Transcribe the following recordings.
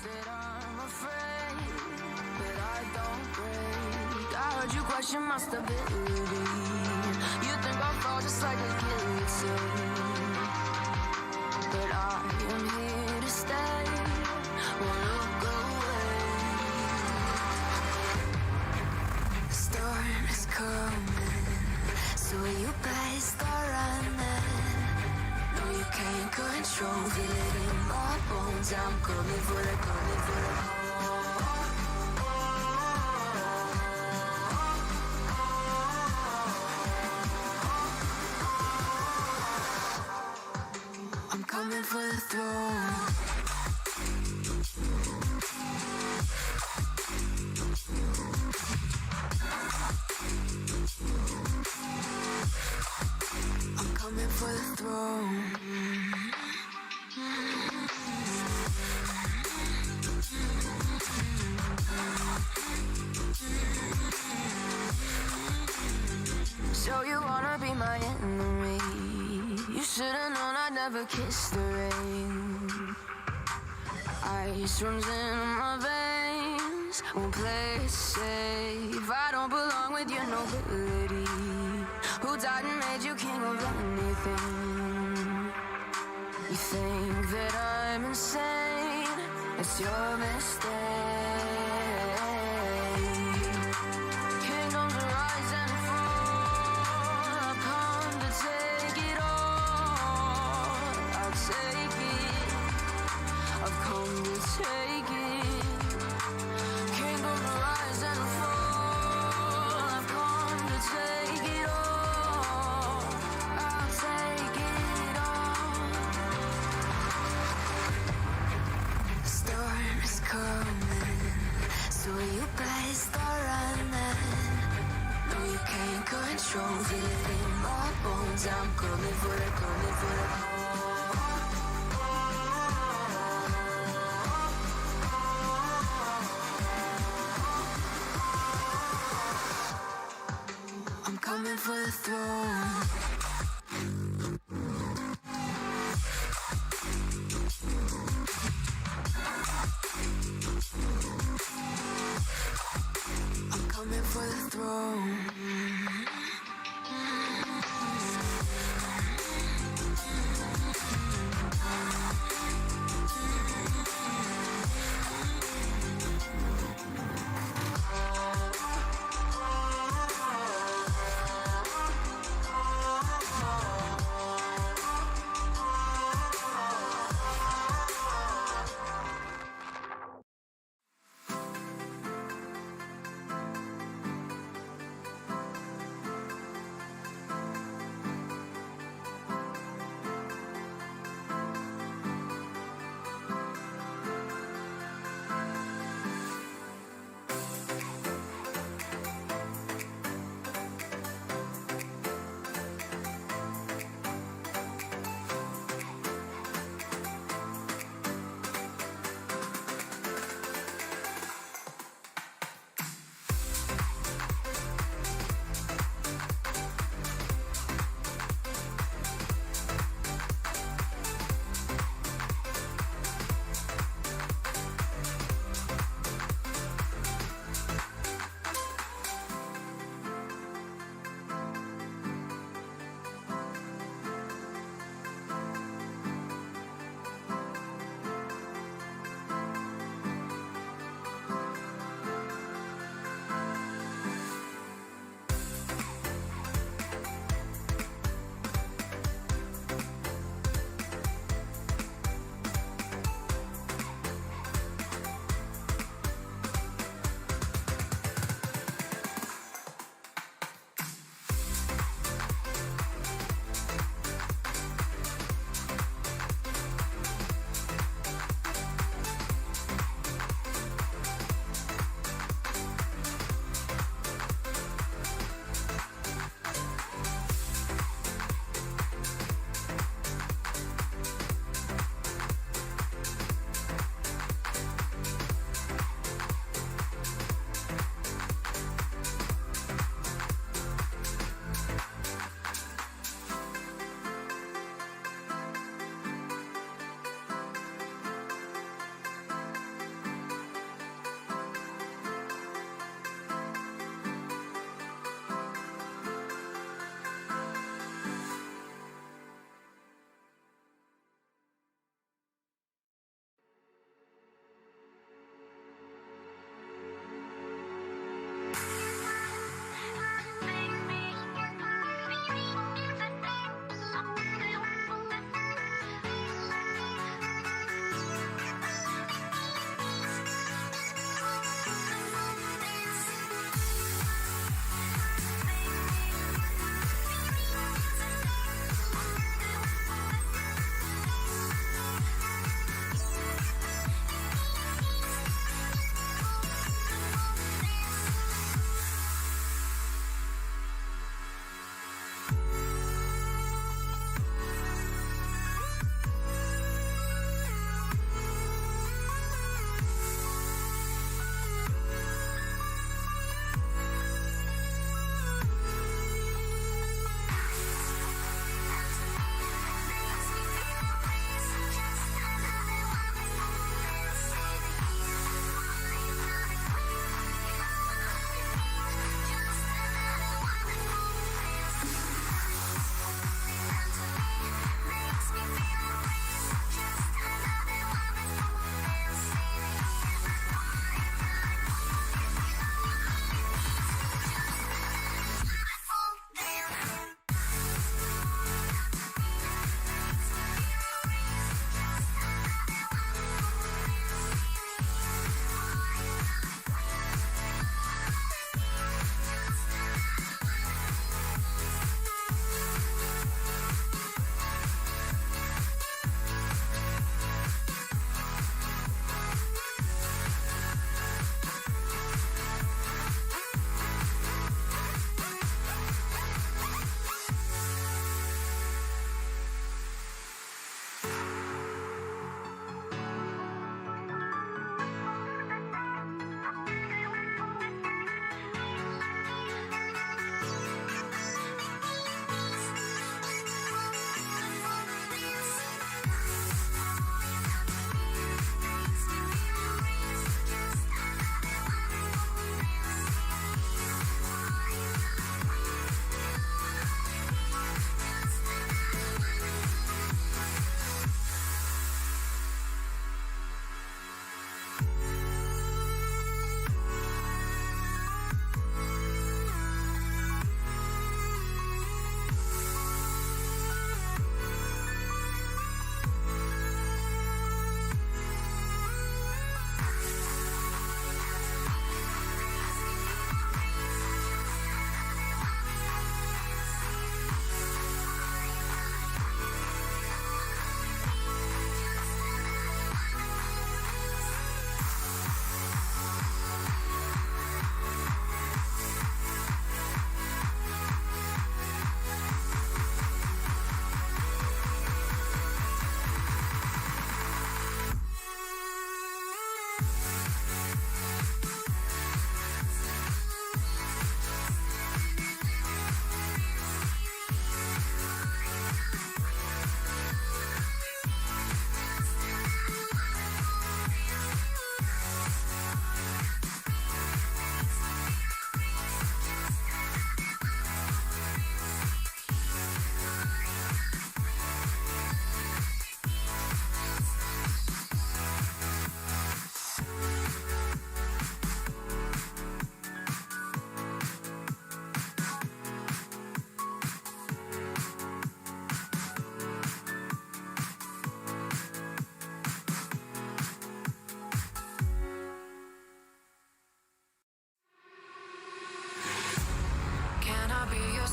that I'm afraid, but I don't break. I heard you question my stability. You think I'll fall just like a guillotine, but I am here to stay. Won't look away. The storm is coming, so you better start running. No, you can't control, feel it in my bones. I'm coming for the, coming for the. I'm coming for the throne. I'm coming for the throne. So you wanna be my enemy? You should've known I'd never kiss the rain. Ice runs in my veins, won't play it safe. I don't belong with your nobility. Who died and made you king of anything? You think that I'm insane? It's your mistake. Kingdoms rise and fall. I've come to take it all. I'll take it. I've come to take it. Kingdoms rise and fall. I've come to take it all. I'll take it all. The storm is coming, so you better start running. No, you can't control, feel it in my bones. I'm coming for the, coming for the. I'm coming for the throne. I'm coming for the throne.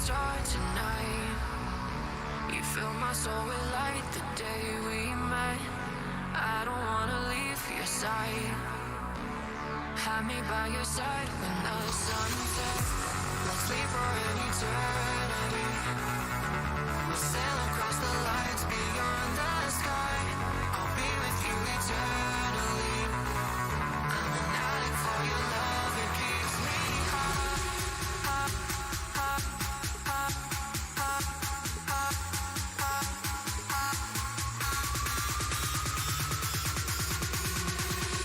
star tonight. You fill my soul with light the day we met. I don't wanna leave your side. Have me by your side when the sun sets. Let's leave for an eternity. We'll sail across the lights beyond the sky. I'll be with you eternally. I'm an addict for your love, it keeps me high.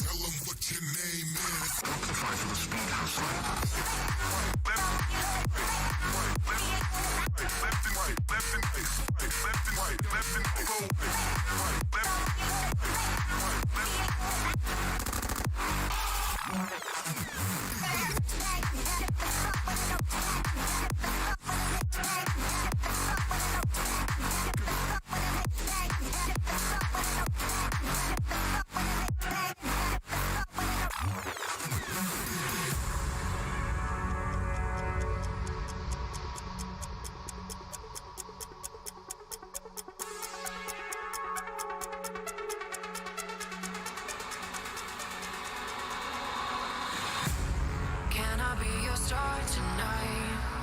Tell them what your name is. Amplify for the speed house. Left and right, left and right, left and right, left and right, right, left, Can I be your star tonight?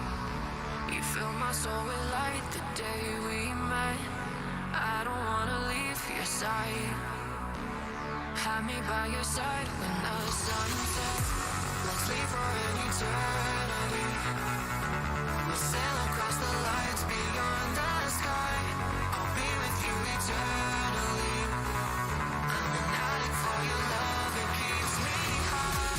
You fill my soul with light the day we met. I don't wanna leave your side. Have me by your side when the sun sets. Let's leave for an eternity. We'll sail across the lights beyond the sky. I'll be with you eternally. I'm an addict for your love, it keeps me high.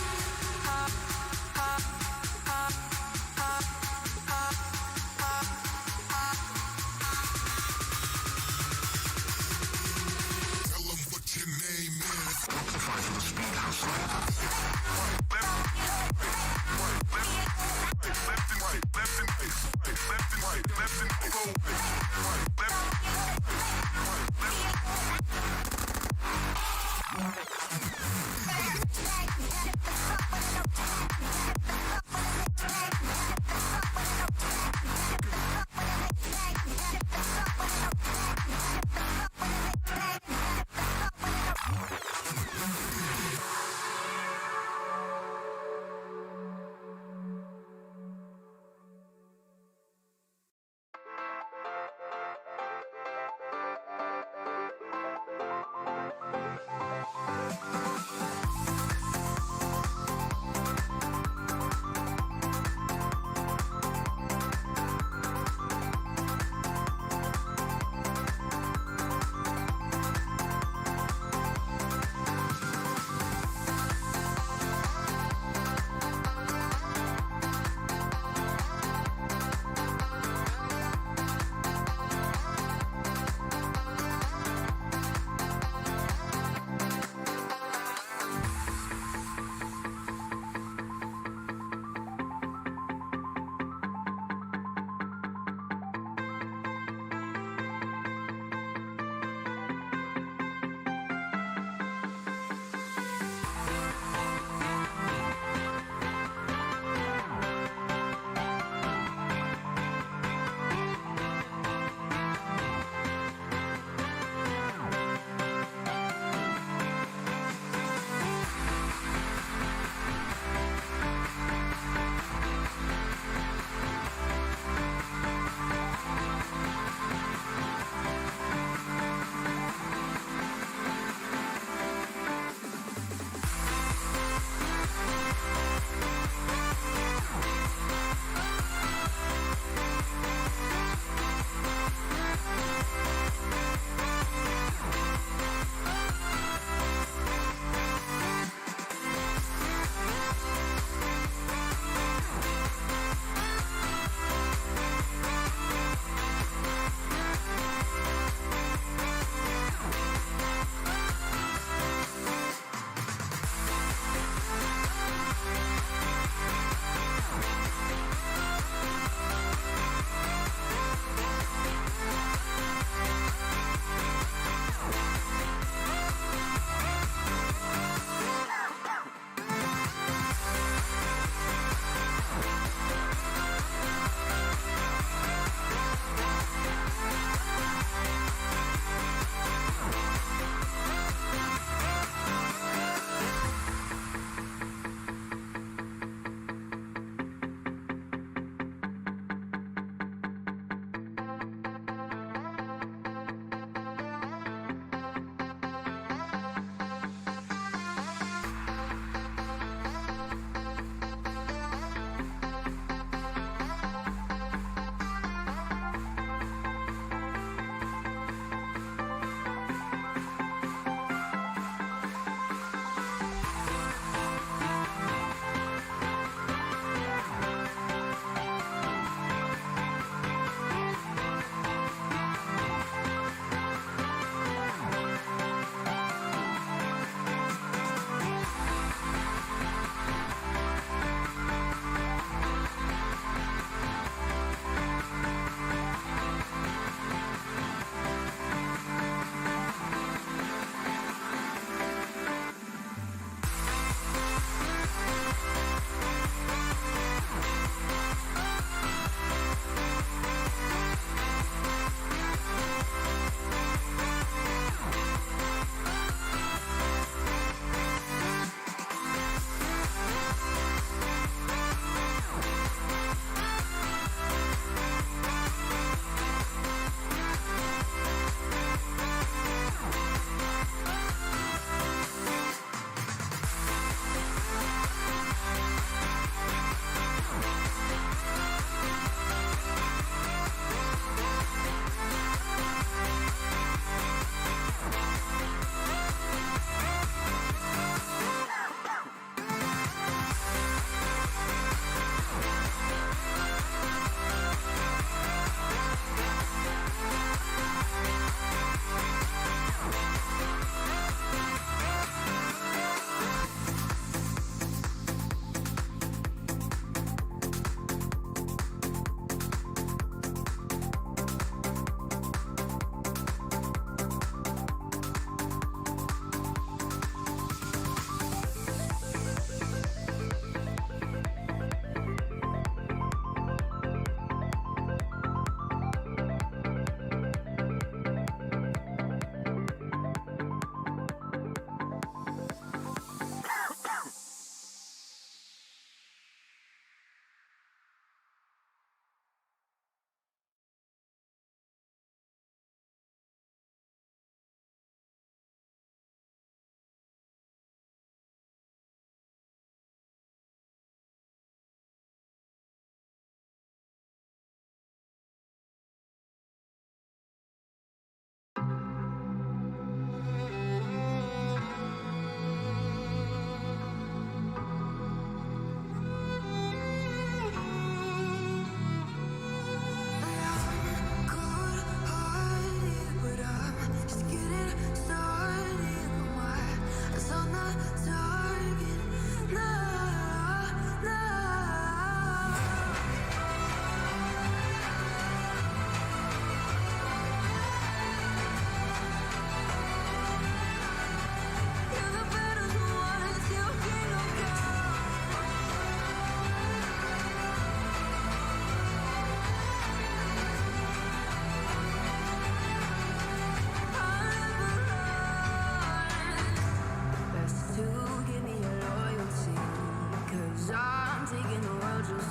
Tell them what your name is. Amplify for the speed house. Left and right, left and right, left and right, left and right,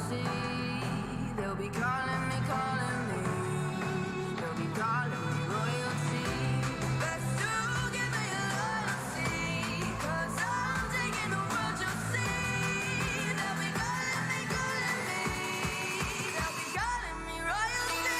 see. They'll be calling me, calling me. They'll be calling me royalty. Best to give me your loyalty, 'cause I'm taking the world, you'll see. They'll be calling me, calling me. They'll be calling me royalty.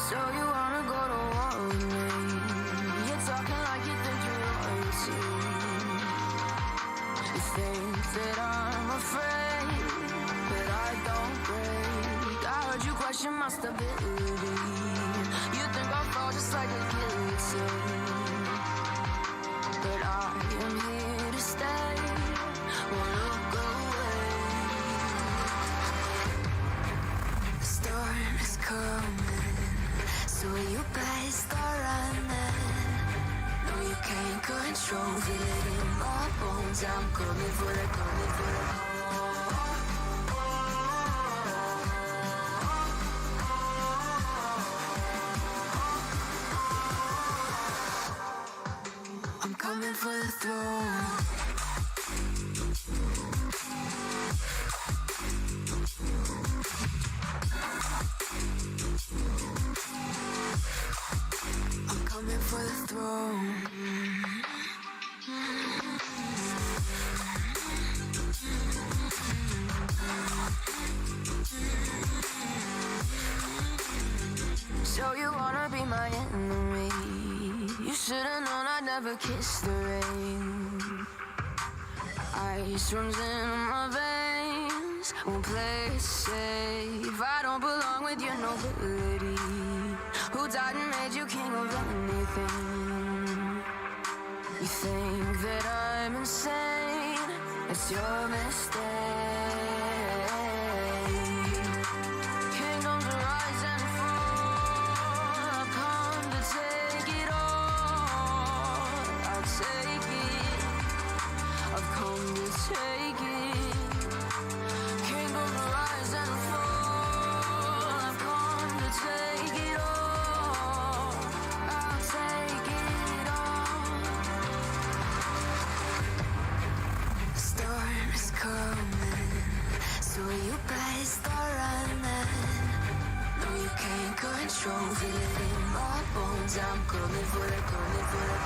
So you wanna go to war with me? You're talking like you think you're royalty. You think that I'm afraid, but I don't break. I heard you question my stability. You think I'll fall just like a guillotine, but I am here to stay. Won't look away. The storm is coming, so you better start running. No, you can't control, feel it in my bones. I'm coming for the, coming for the. I'm coming for the throne. I'm coming for the throne. So you wanna be my enemy? You should've known I'd never kiss the rain. Ice runs in my veins, won't play it safe. I don't belong with your nobility. Who died and made you king of anything? You think that I'm insane? It's your mistake. Kingdoms rise and fall upon strong, feel it in my bones. I'm coming for the, coming for the.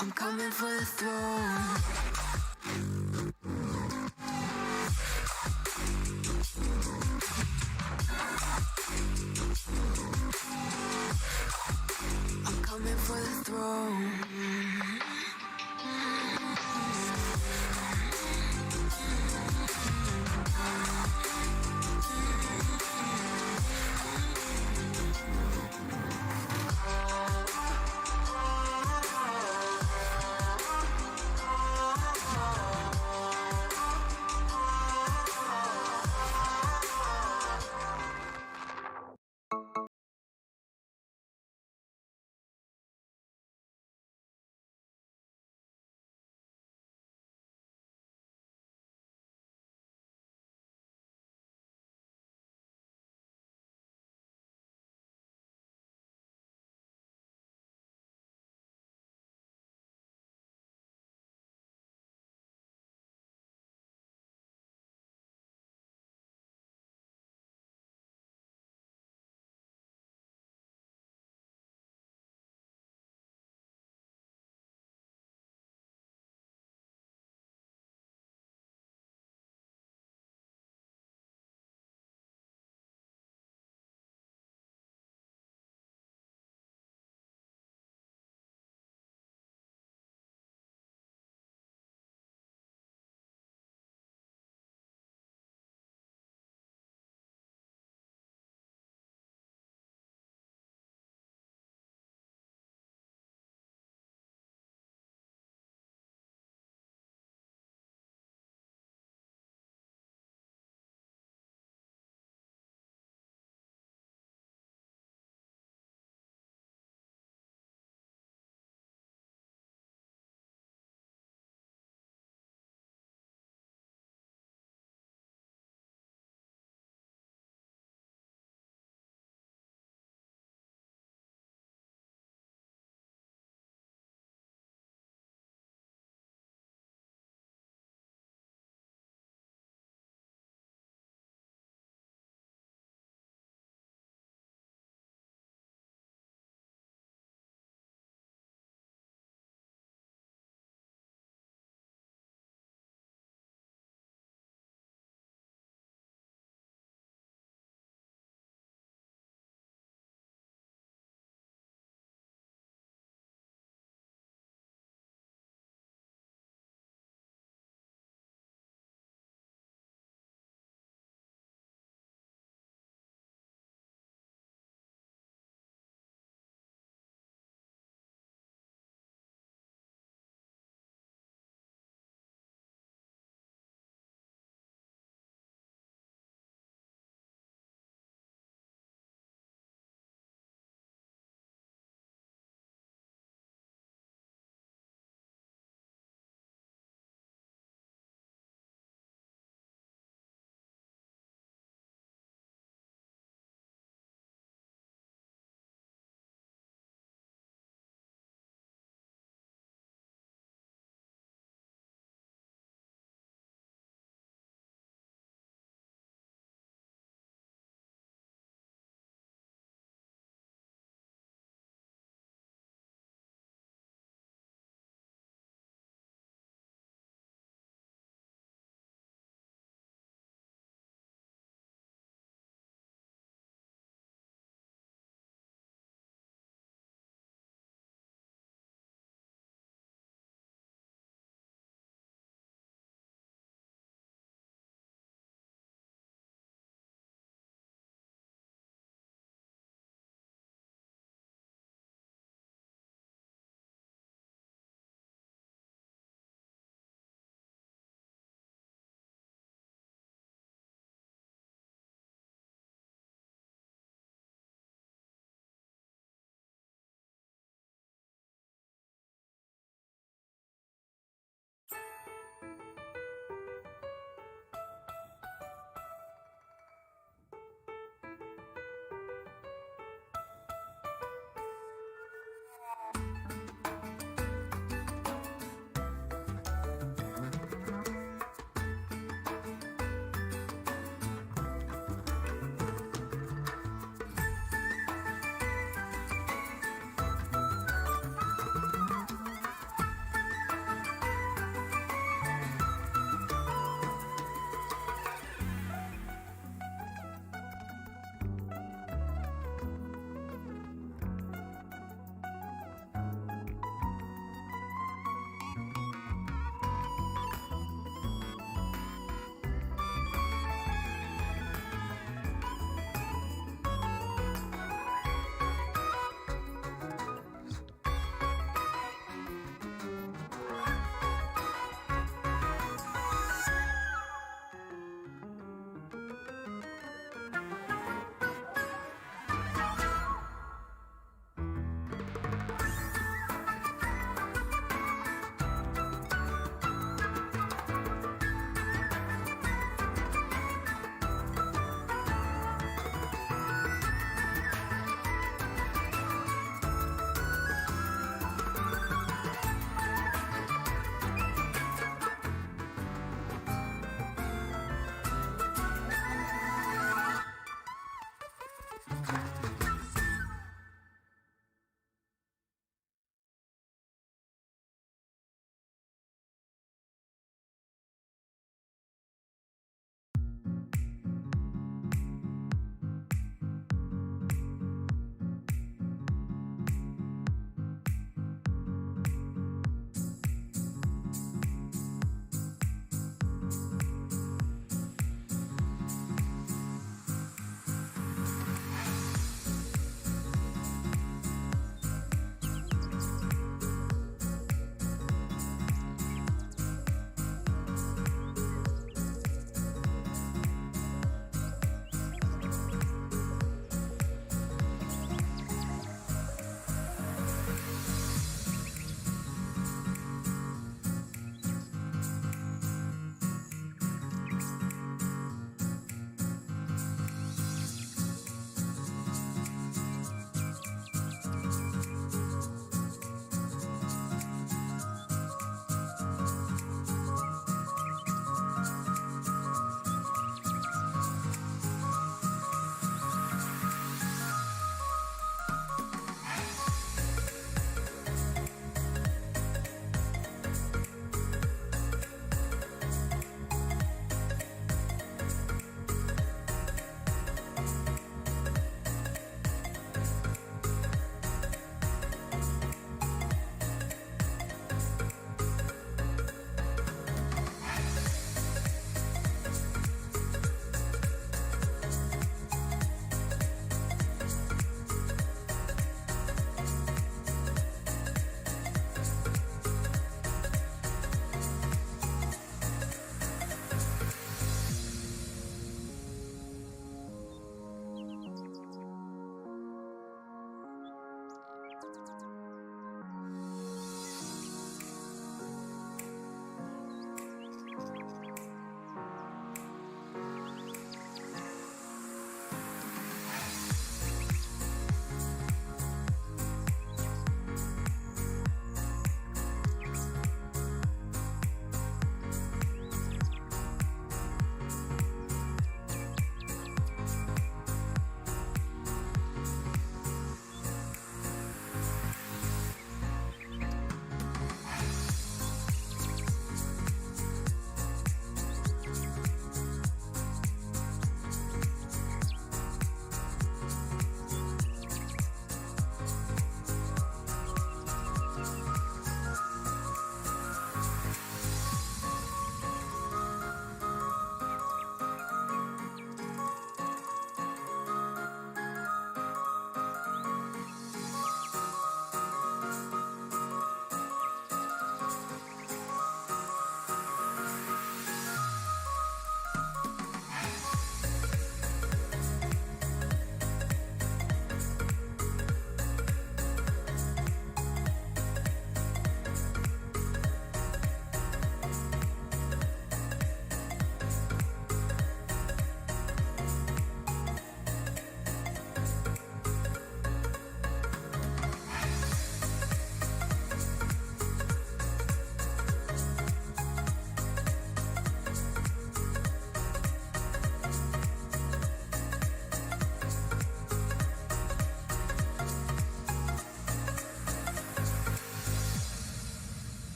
I'm coming for the throne. I'm coming for the throne.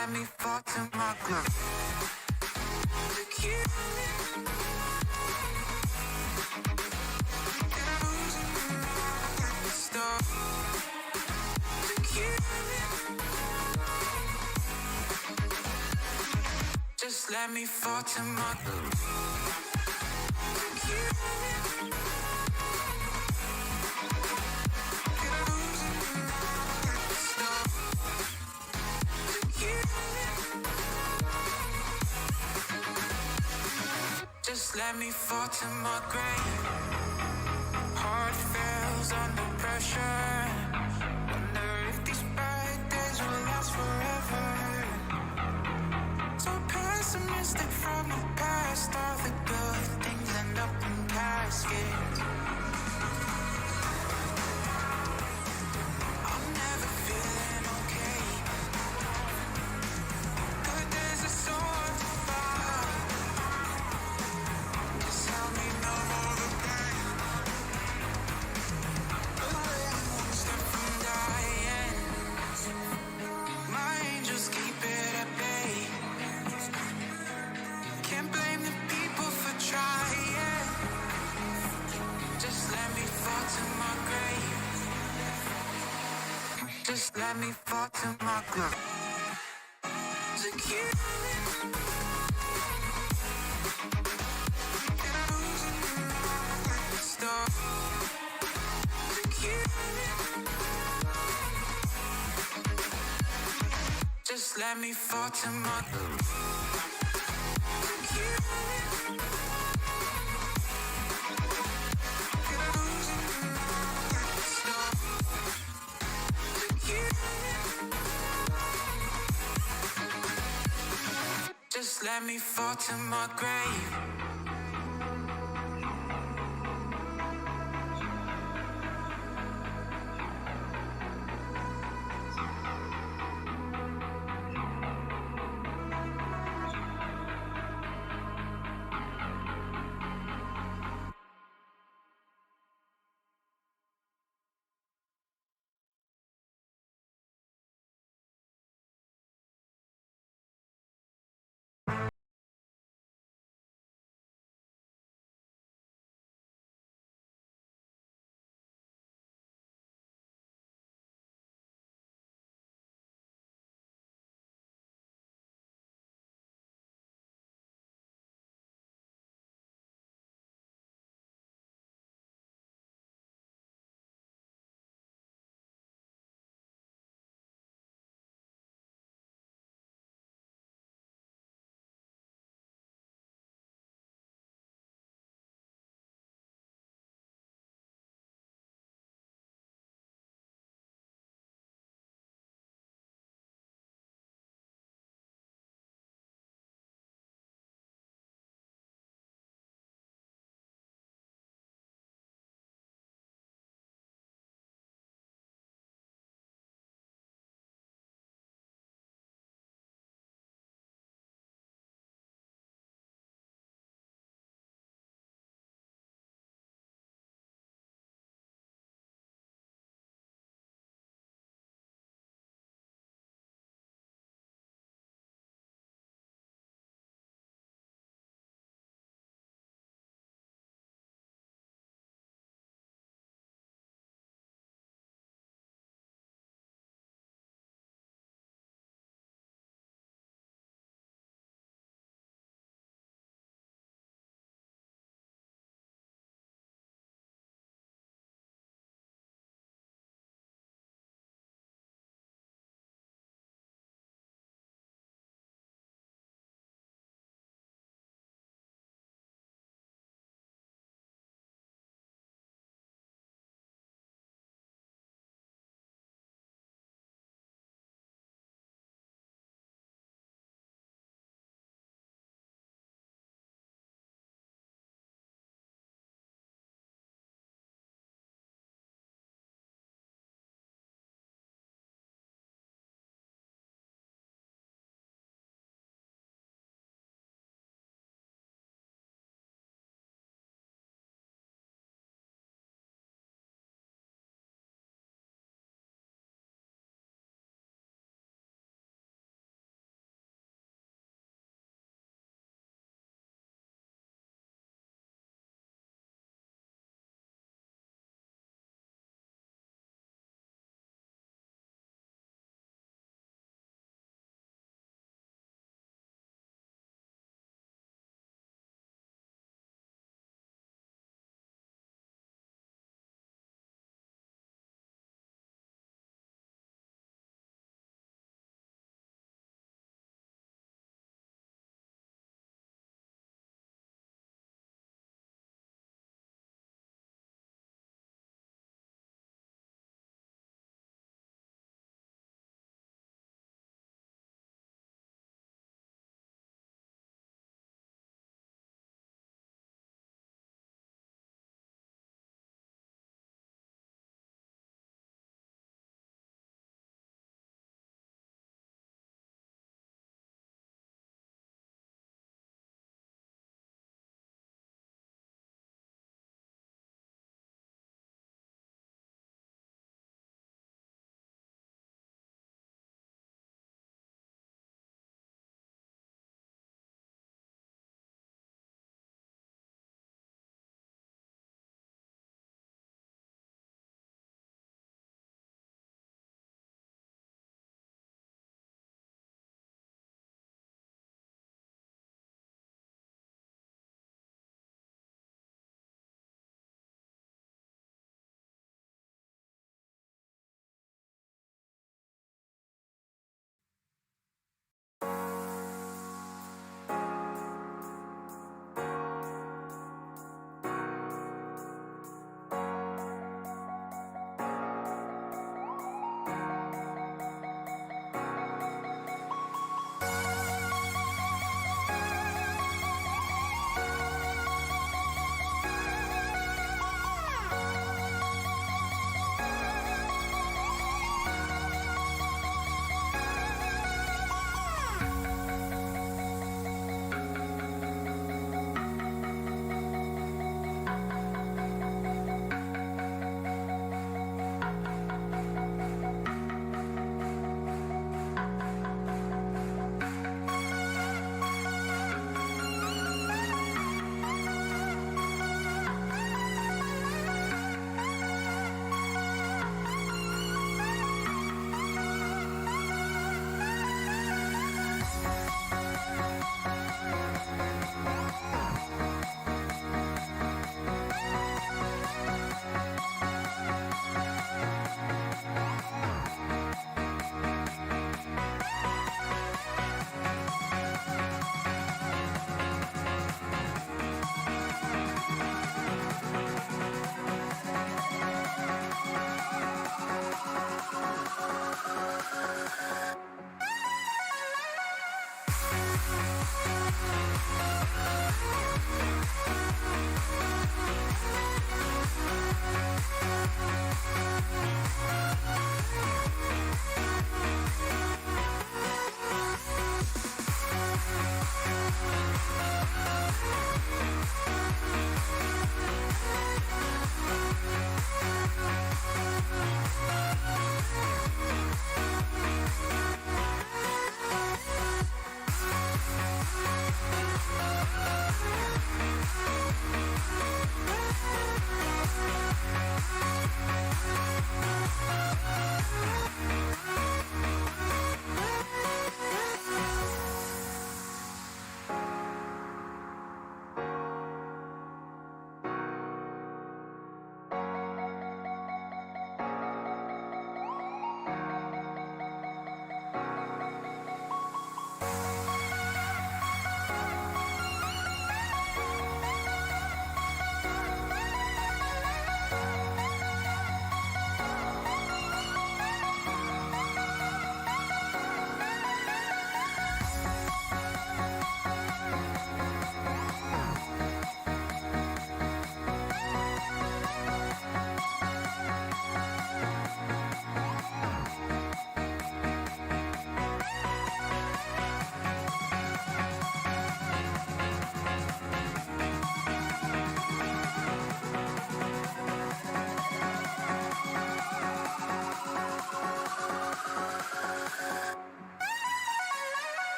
let me fall to my groove. Look you. Stop. Look you. Just let me fall to my groove. Look you. Stop. Look you. Just let me fall to my grave. Heart fails under pressure. Wonder if these bad days will last forever. So pessimistic from the past. All the good things end up in caskets. I'm never feeling okay. Good days are so hard to find. Just help me numb all the pain. One step from dying. My angels keep it at bay. Can't blame the people for trying. Just let me fall to my grave. Just let me fall to my grave. Look you. Stop. Look you. Just let me fall to my groove. Look you. Stop. Look you. Just let me fall to my grave.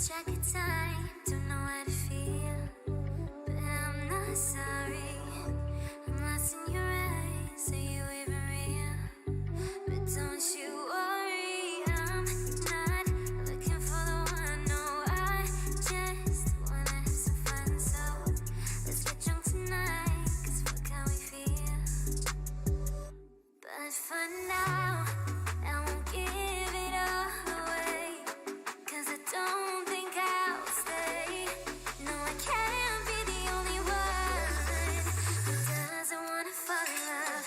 lost track of time, don't know how to feel, but I'm not sorry. I'm lost in your eyes, are you even real? But don't you worry, I'm not looking for the one. No, I just wanna have some fun. So let's get drunk tonight, 'cause fuck how we feel. But for now, I won't give it all away, 'cause I don't think I'll stay. No, I can't be the only one who doesn't wanna fall in love.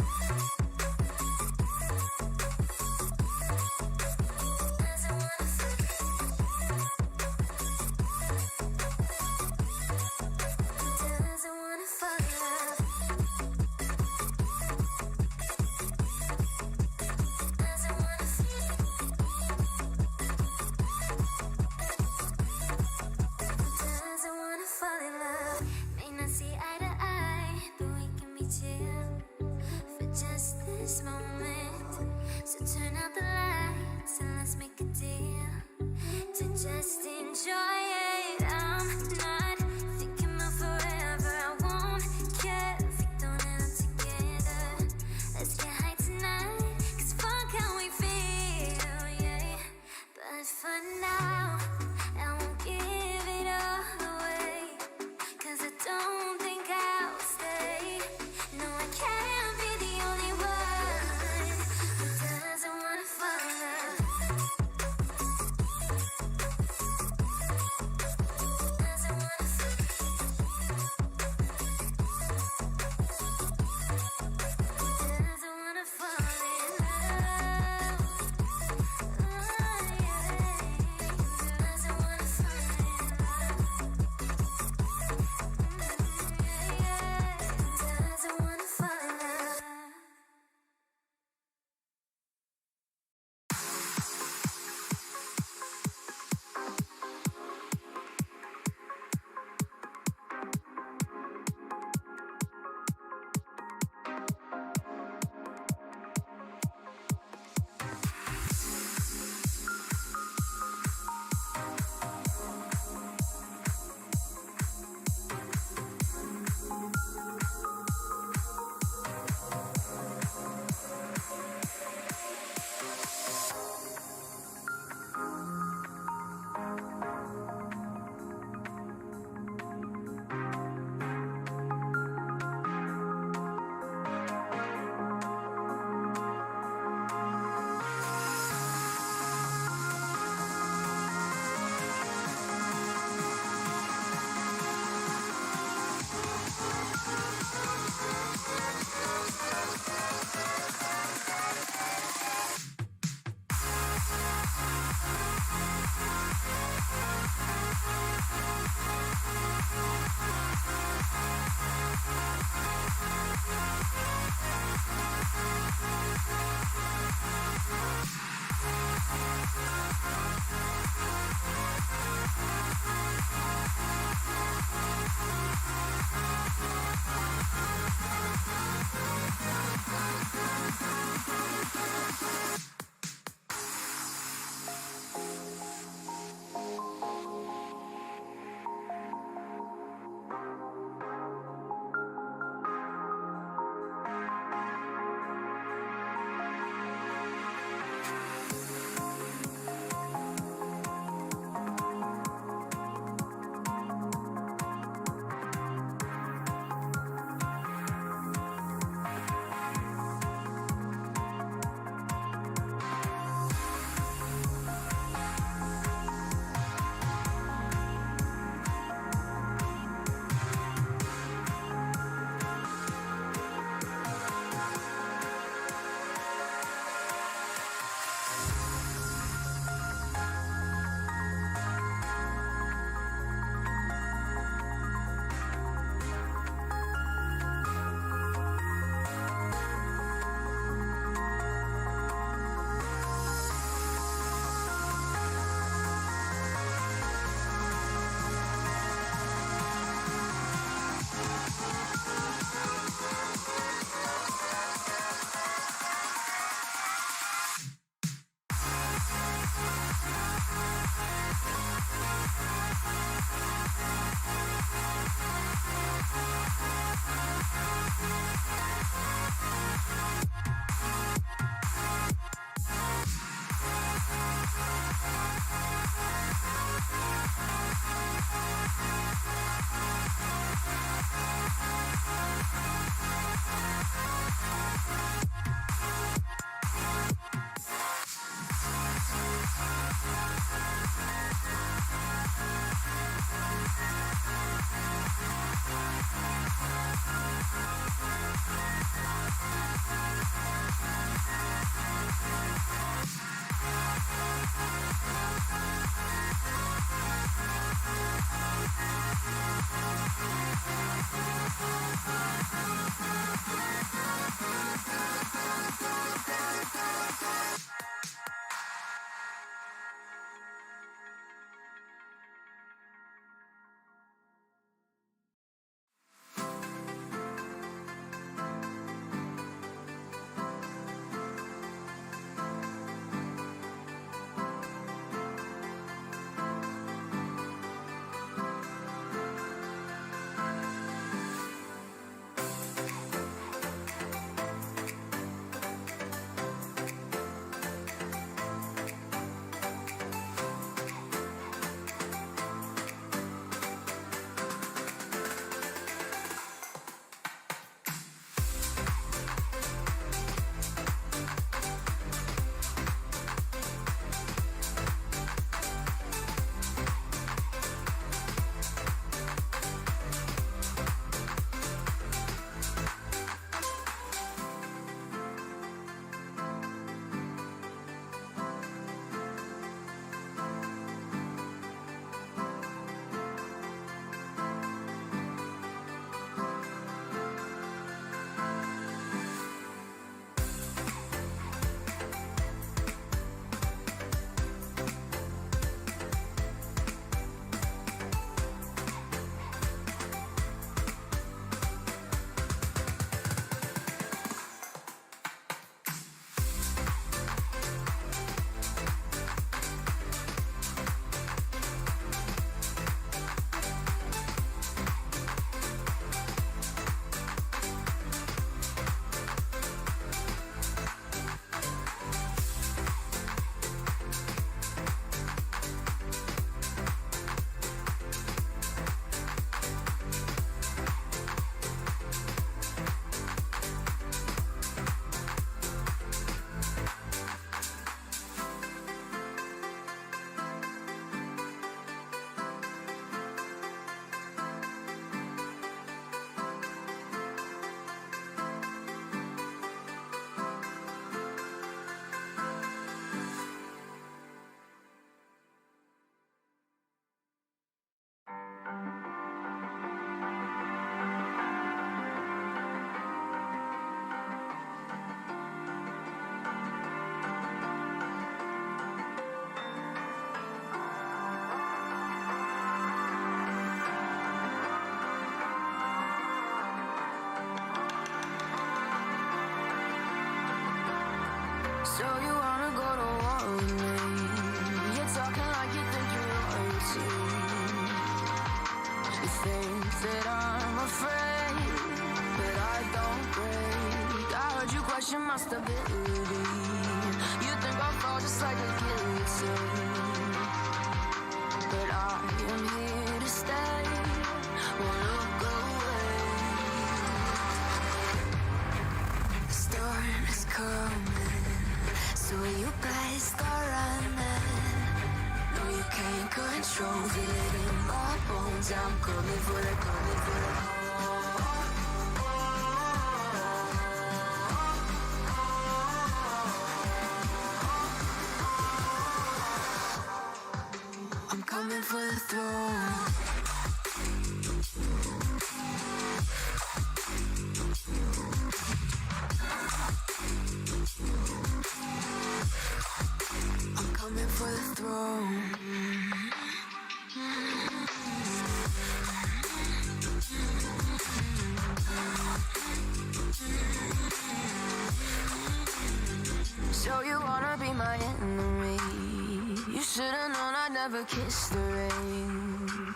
Doesn't wanna fall in love. Doesn't wanna fall in love. Doesn't wanna feel. Doesn't wanna fall in love. May not see eye to eye, but we can be chill for just this moment. So turn out the lights and let's make a deal to just enjoy it. I'm not thinking about forever. I won't care if we don't end up together. Let's get high tonight, 'cause fuck how we feel, yeah. But for now, I won't give it all away, 'cause I don't think I'll stay. No, I can't be the only one who doesn't wanna fall in love. Doesn't wanna fall in love. Doesn't wanna fall in love. Oh, yeah. Doesn't wanna fall in love. Yeah. Doesn't wanna fall in love. So you wanna go to war with me? You're talking like you think you're royalty. You think that I'm afraid, but I don't break. I heard you question my stability. You think I'll fall just like a guillotine, but I am here to stay. Won't look away. The storm is coming, so you better start running. No, you can't control, feel it in my bones. I'm coming for the, coming for the. I'm coming for the throne. I'm coming for the throne. So you wanna be my enemy? You should've known I'd never kiss the rain.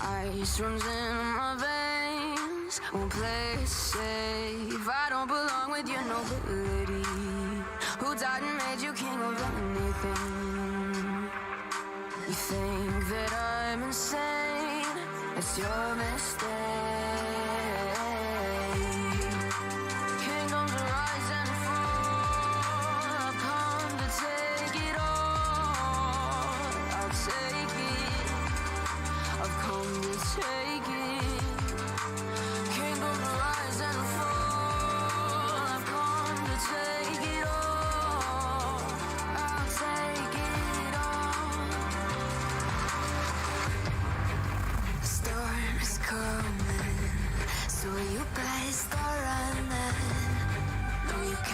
Ice runs in my veins, won't play it safe. I don't belong with your nobility. Who died and made you king of anything? You think that I'm insane? It's your mistake. Kingdoms rise and fall. I've come to take it all. I'll take it. I've come to take it.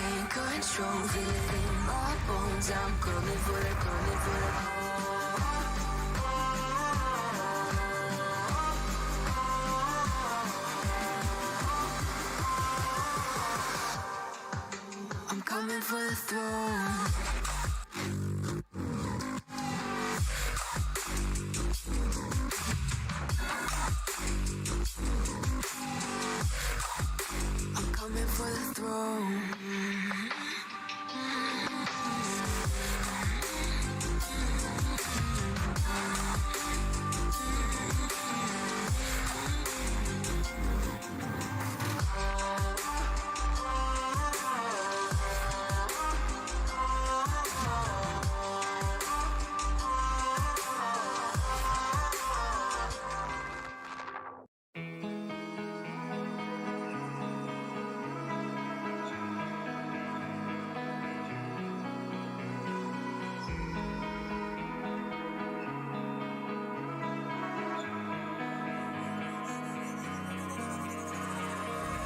can't control. Feel it in my bones. I'm coming for the, coming for the. I'm coming for the throne. I'm coming for the throne.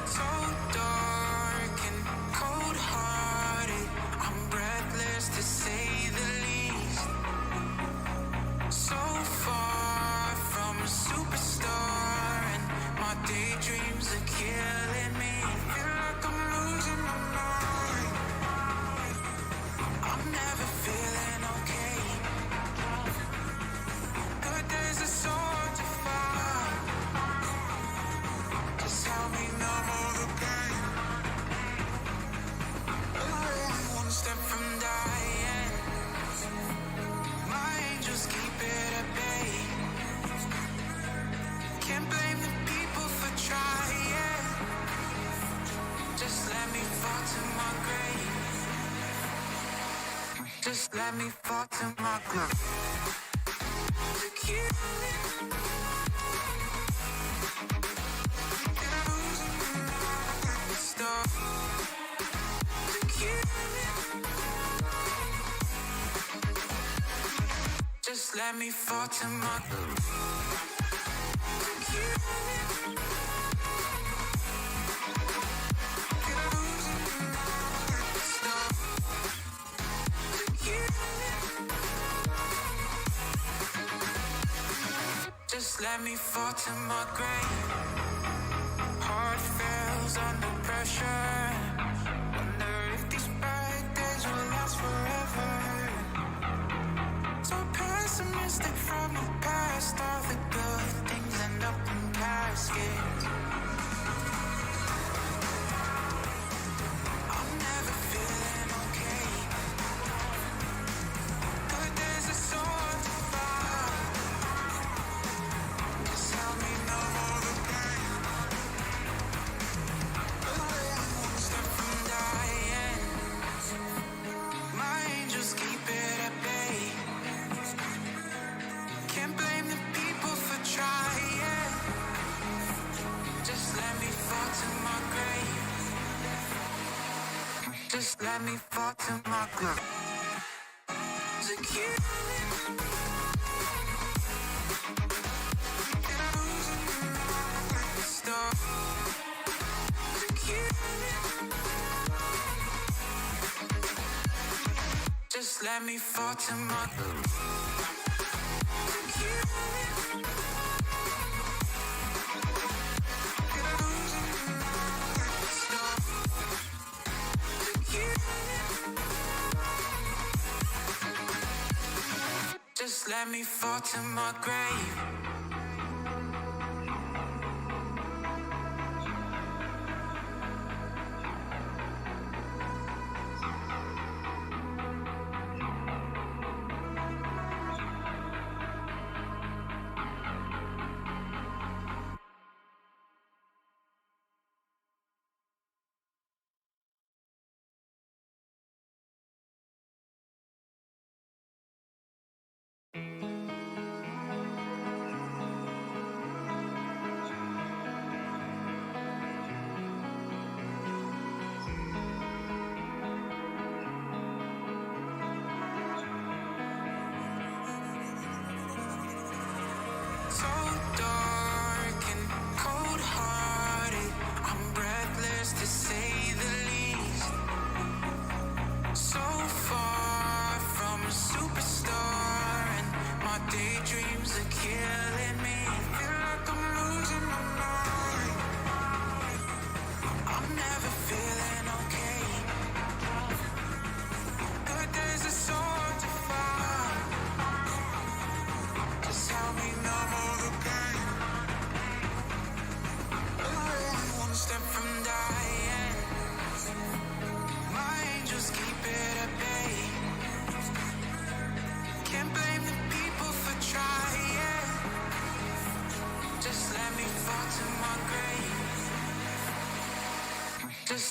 So dark and cold-hearted, I'm breathless to say the least. So far from a superstar, and my daydreams are killing me. Feel like I'm losing my mind. I'm never feeling okay. Good days are so hard to find. Just help me numb all the pain. One step from dying. My angels keep it at bay. Can't blame the people for trying. Just let me fall to my grave. Just let me fall to my grave. To kill it. Stop. To kill it. Just let me fall to my grave. To kill it. Stop. To kill it. Just let me fall to my grave. Heart fails under pressure. Wonder if these bad days will last forever. So pessimistic from the past. All the good things end up in caskets. I'm never feeling okay. Good days are so hard to find. Just help me numb all the pain. One step from dying. My angels keep it at bay. Can't blame the people for trying. Just let me fall to my grave. Just let me fall to my grave. To kill it. Stop. To kill it. Just let me fall to my grave. To kill it. Stop. To kill it. Just let me fall to my grave.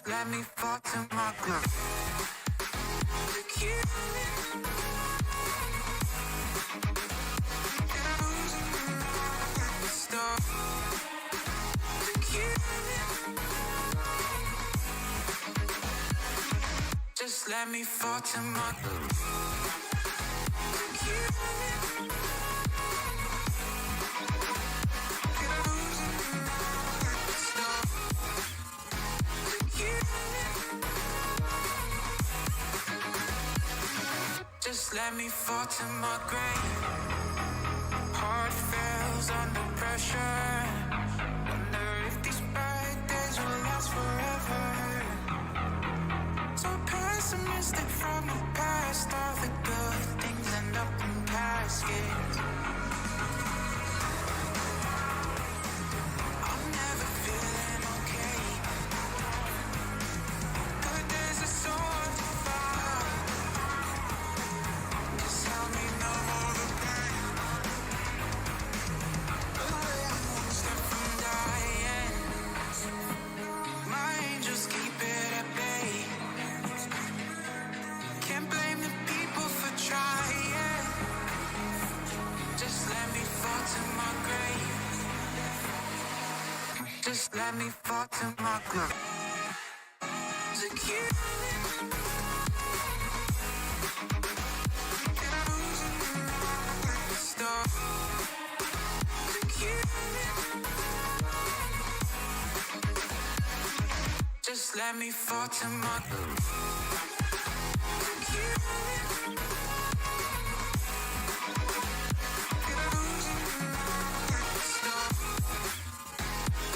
Just let me fall to my groove. Look you. Stop. Look you. Just let me fall to my groove. Look you. Stop. Look you. Just let me fall to my grave. Heart fails under pressure. Wonder if these bad days will last forever. So pessimistic from the past. All the good things end up in caskets. I'm never feeling okay. Good days are so hard to find. Just help me know all the pain. One step from dying. My angels keep it at bay. Can't blame the people for trying. Just let me fall to my grave. Just let me fall to my grave. Look you. Stop. Look you. Just let me fall to my groove. Look you. Stop.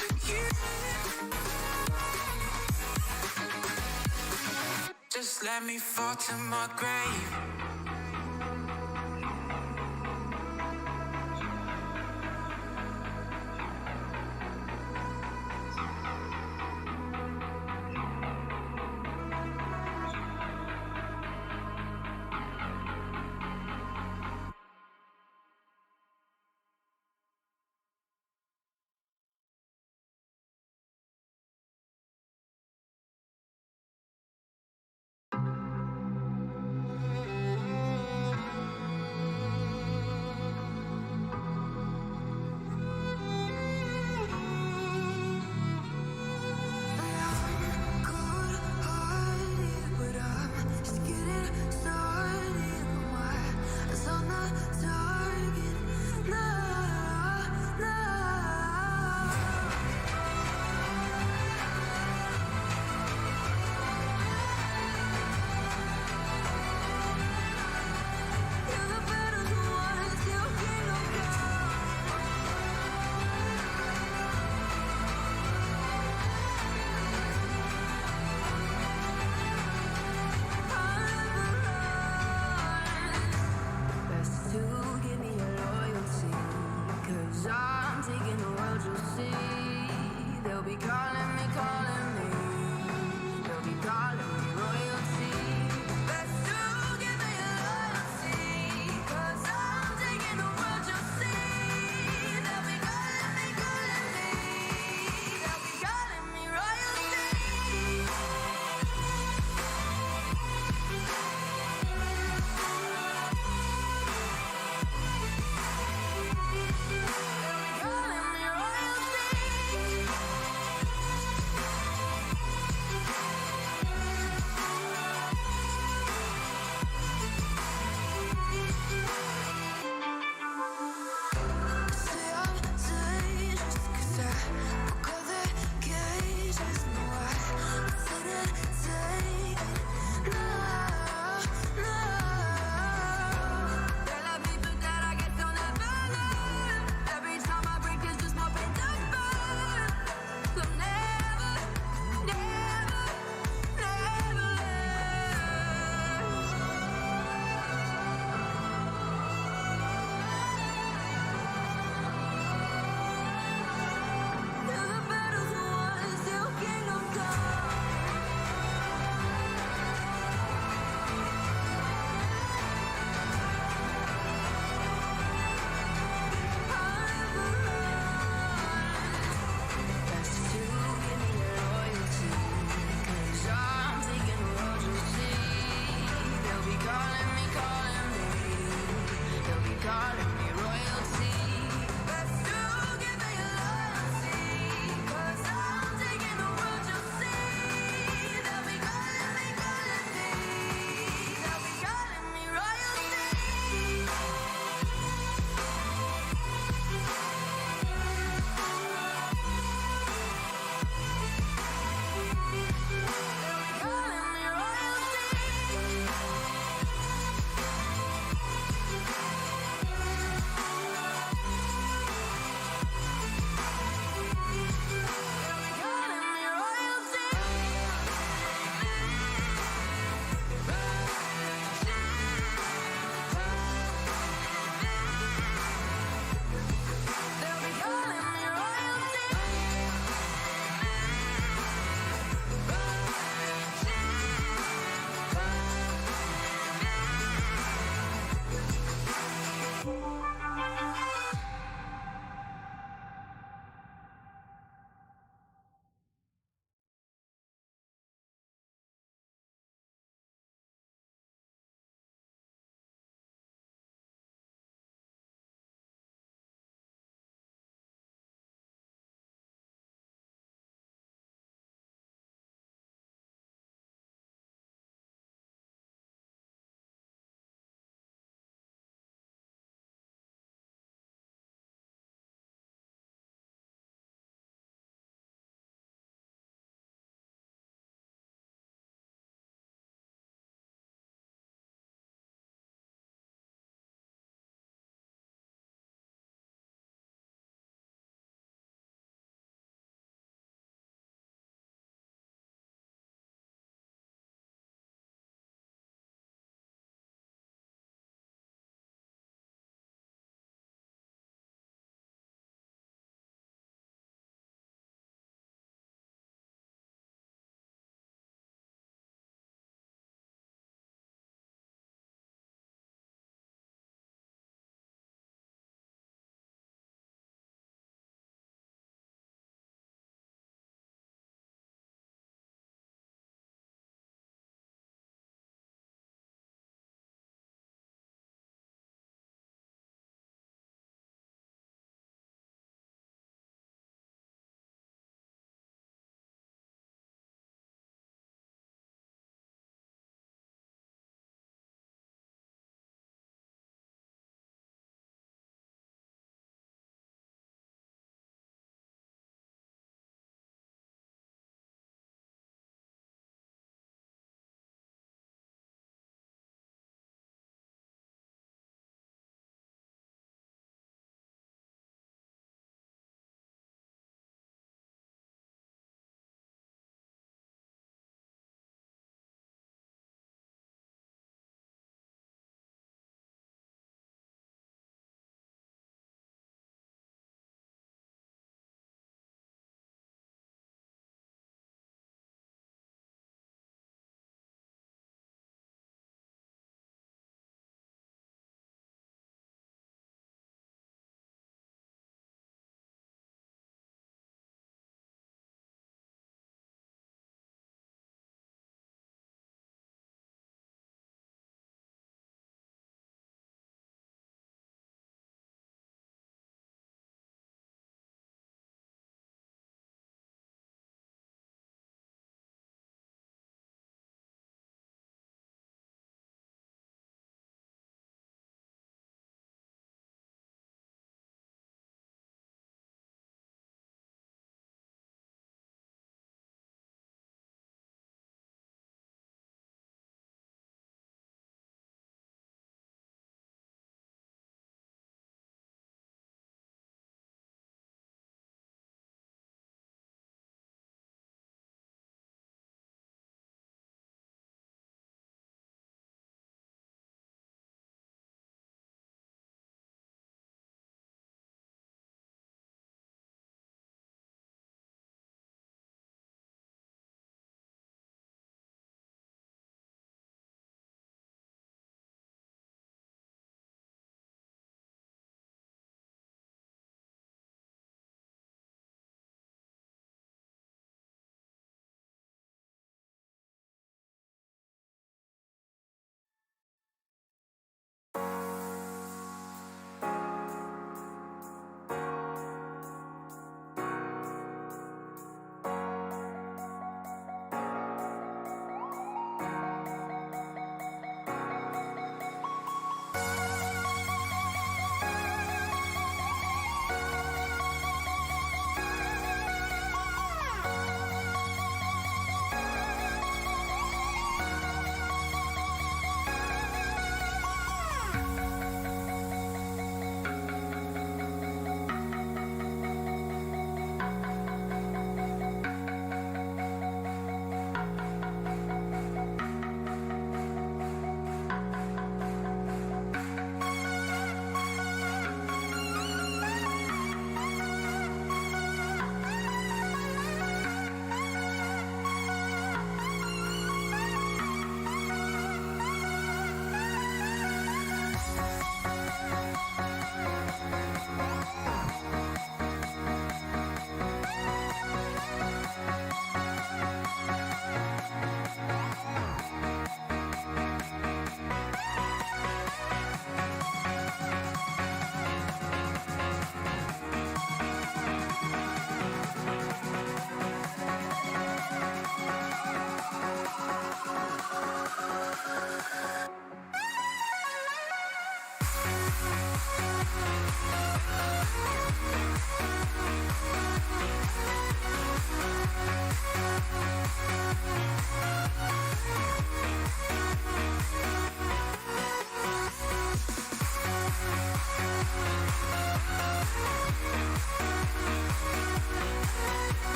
Look you. Just let me fall to my grave.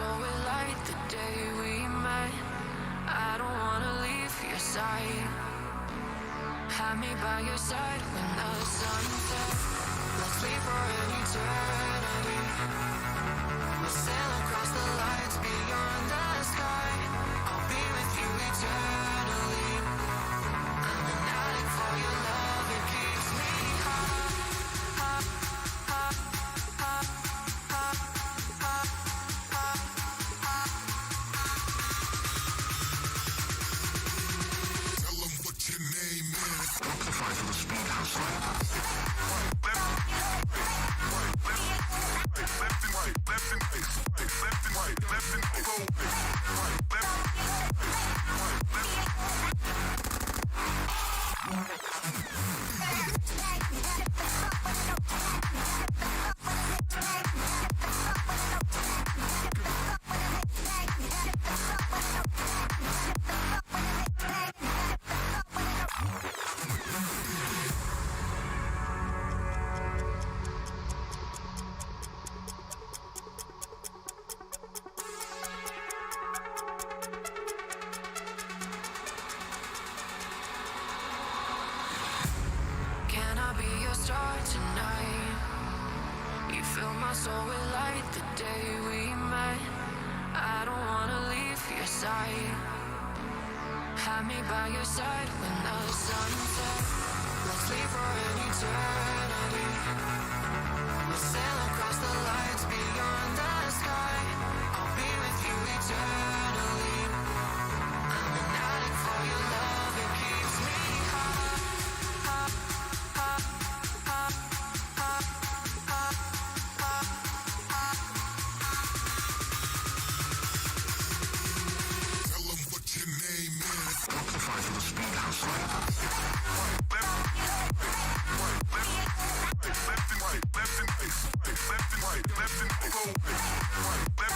soul with light the day we met. I don't wanna leave your side. Have me by your side when the sun sets. Let's leave for an eternity. We'll sail across the lights beyond the sky. I'll be with you eternally. I'm an addict for your love, it keeps me high, high, high, high, high, high, high, high. Tell them what your name is. Amplify to the speed house. Left and right, left and right, left and right, left and right, right, left, Can I be your star tonight? You fill my soul with light the day we met. I don't wanna leave your side. Have me by your side when the sun sets. Let's leave for an eternity. We'll sail across the lights beyond the sky. I'll be with you eternally. I'm an addict for your love, it keeps me high, high, high, high, high, high, high, high. tell them what your name is. Amplify to the speed house. Left and right, left and right, left and right, left and right, right, left,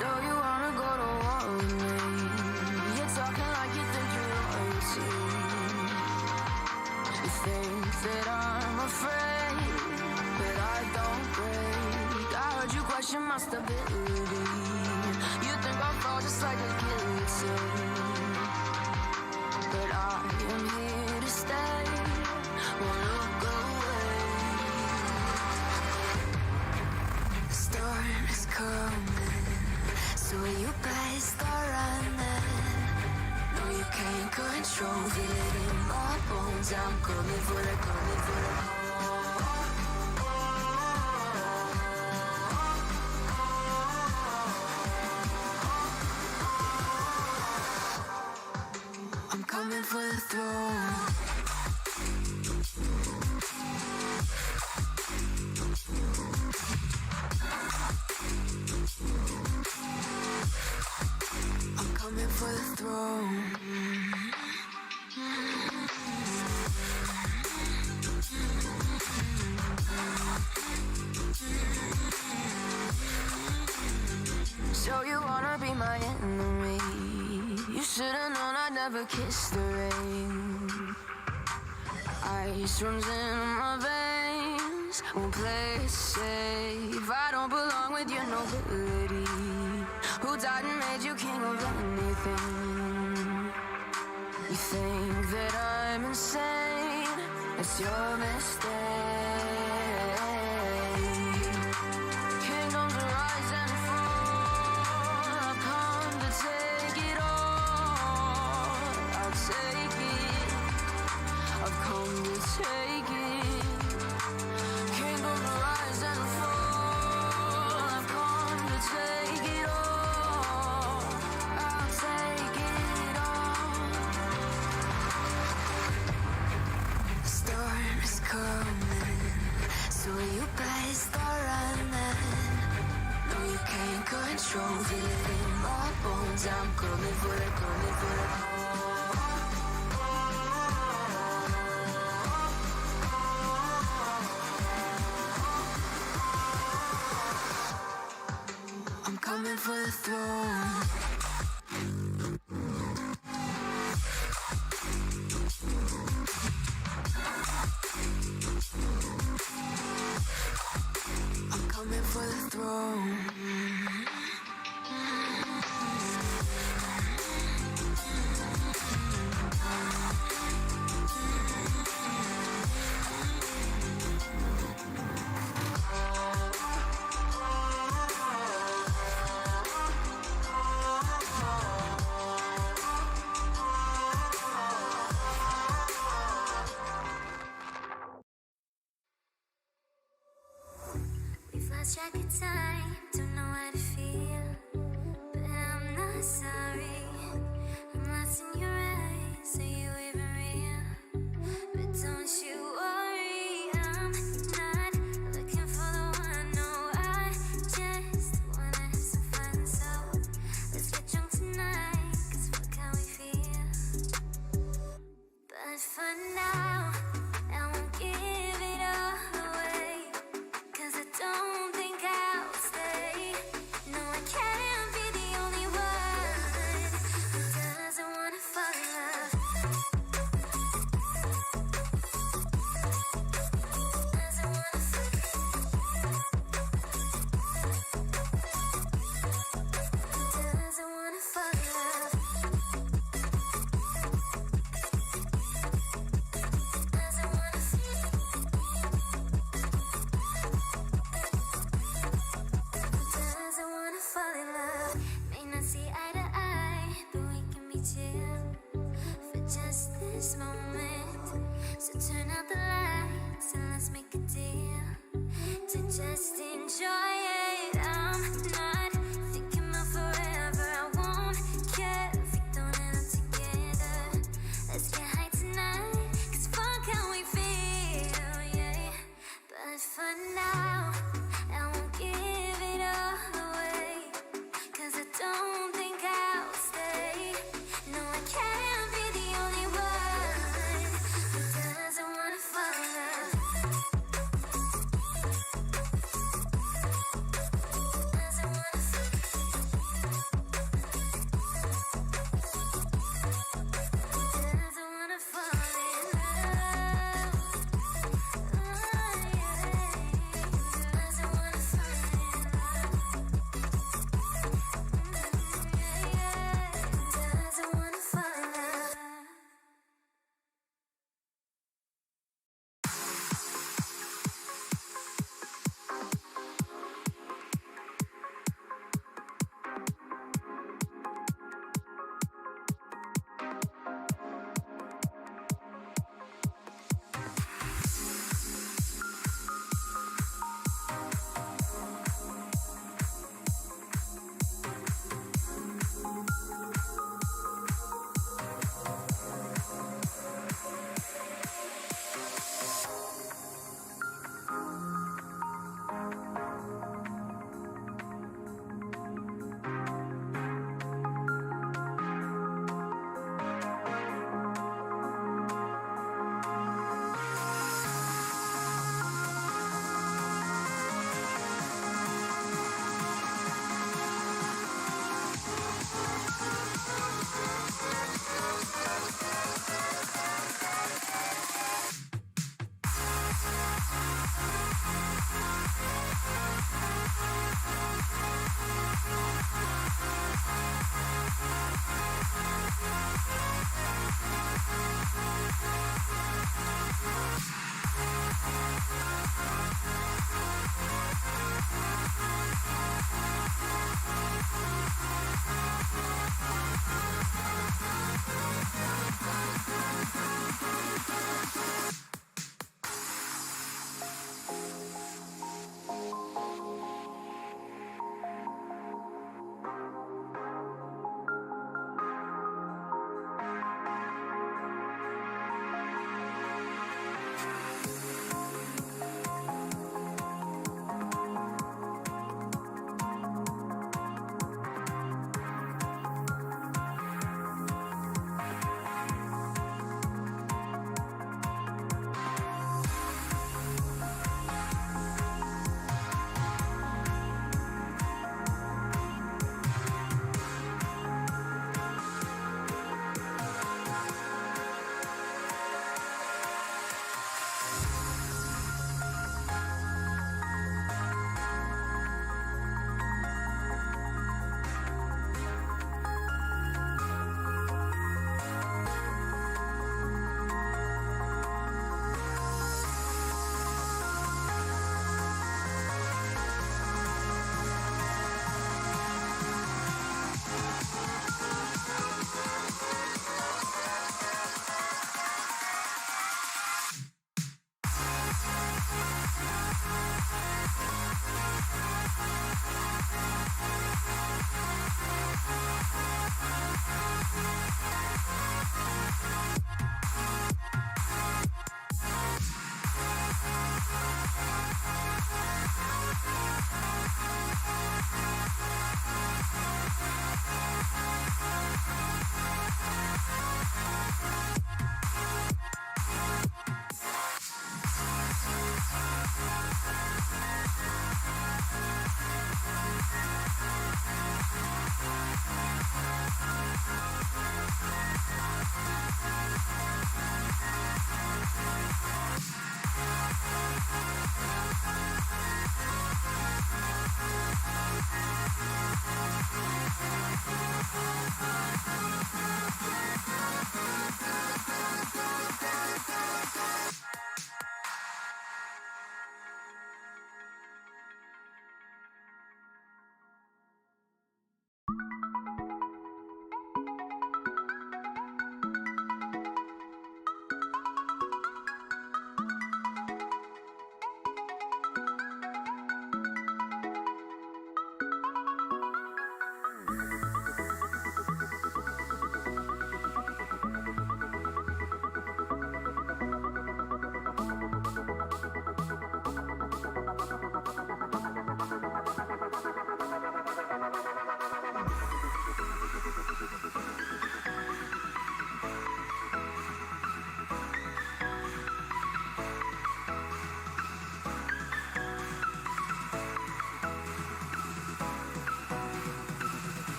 So you wanna go to war with me? You're talking like you think you're royalty. You think that I'm afraid, but I don't break. I heard you question my stability. You think I'll fall just like a guillotine, but I am here to stay. Won't look away. The storm is coming, so you better start running. No, you can't control it in my bones. I'm coming for the, coming for the. I'm coming for the throne. I'm coming for the throne. So you wanna be my enemy? You should've known I'd never kiss the rain. Ice runs in my veins, won't play it safe. I don't belong with your nobility. Who died and made you king of anything? You think that I'm insane? It's your mistake. Kingdoms rise and fall. I've come to take it all. I'll take it. I've come to take it. Kingdoms rise and fall. I've come to take it all. I'll take it all. The storm is coming, so you better start running. No, you can't control it in my bones. I'm coming for the, coming for the. I'm coming for the throne. I'm coming for the throne. We've lost track of time, don't know how to feel, but I'm not sorry. I'm lost in your eyes, are you even real? But don't you worry, I'm not looking for the one. No, I just wanna have some fun. So let's get drunk tonight, 'cause fuck how we feel. But for now, I won't give it all away, 'cause I don't think I'll stay. No,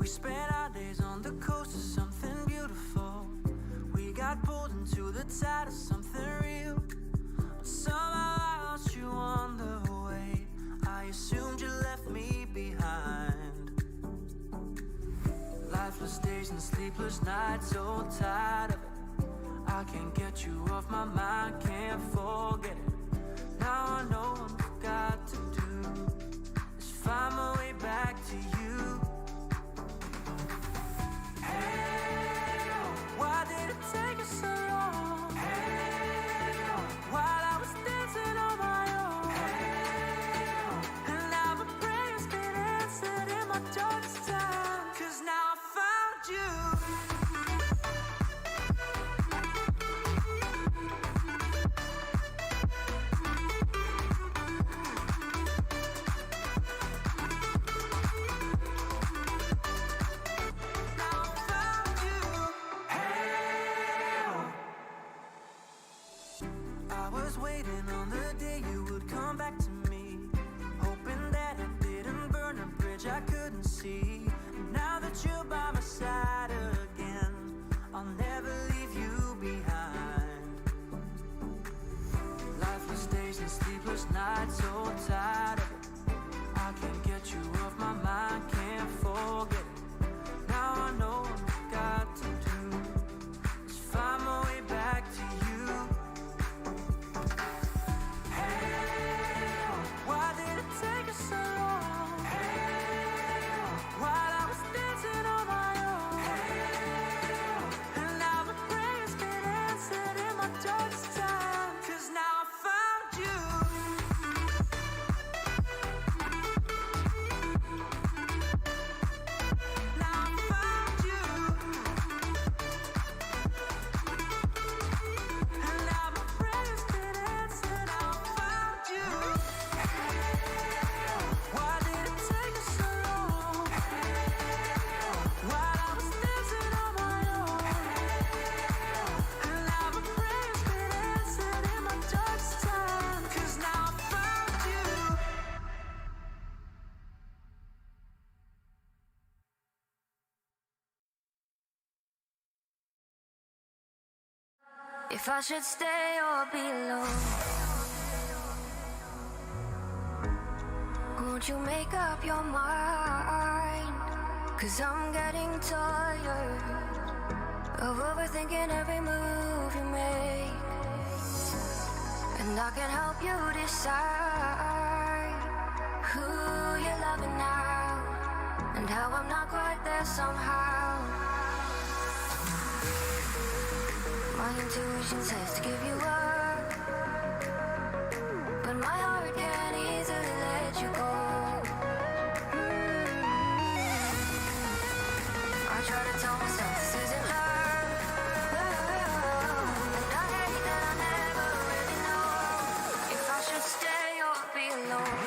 We spent our days on the coast of something beautiful. We got pulled into the tide of something real. But somehow I lost you on the way. I assumed you left me behind. Lifeless days and sleepless nights, so tired of it. I can't get you off my mind, can't forget it. Now I know what I've got to do is find my way back to you. Hey, why did it take us so long? Hey, while I was dancing on my own. Hey, and now my prayers get answered in my darkest time. 'Cause now I found you. I was waiting on the day you would come back to me, hoping that I didn't burn a bridge I couldn't see. Now that you're by my side again, I'll never leave you behind. Lifeless days and sleepless nights, so tired of it. I can't get you off my mind, can't forget it. Now I know what I've got to do is find my way back to you. Why did it take us so long? Hey, while I was dancing on my own. Hey, and now my prayers get answered in my darkest time. 'Cause now I found you. Now I found you. And now my prayers get answered. Now I found you. Why did it take us so long? While I was dancing on my own. And now my prayers get answered in my darkest time. 'Cause now I found you. If I should stay or be alone, won't you make up your mind? 'Cause I'm getting tired of overthinking every move you make. And I can help you decide who you're loving now, and how I'm not quite there somehow. My intuition says to give you up, but my heart can't easily let you go. I try to tell myself this isn't love, and I hate that I never really know if I should stay or be alone.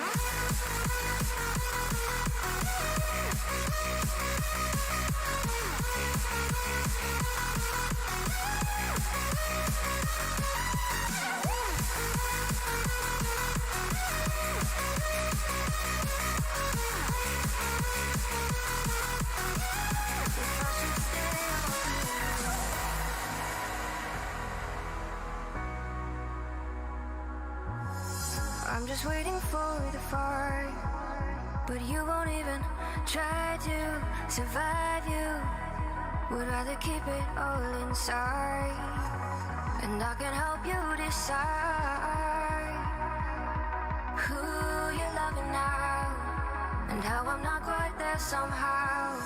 I'm just waiting for the fight, but you won't even try to survive. You would rather keep it all inside, and I can help you decide who you're loving now, and how I'm not quite there somehow.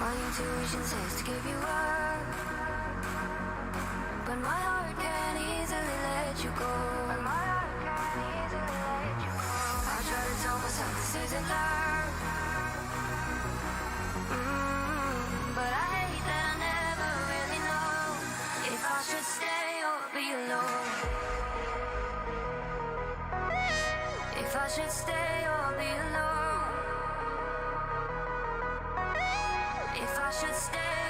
My intuition says to give you up, but my heart can't easily let you go. I try to tell myself this isn't love, but I hate that I never really know if I should stay or be alone. If I should stay or be alone. If I should stay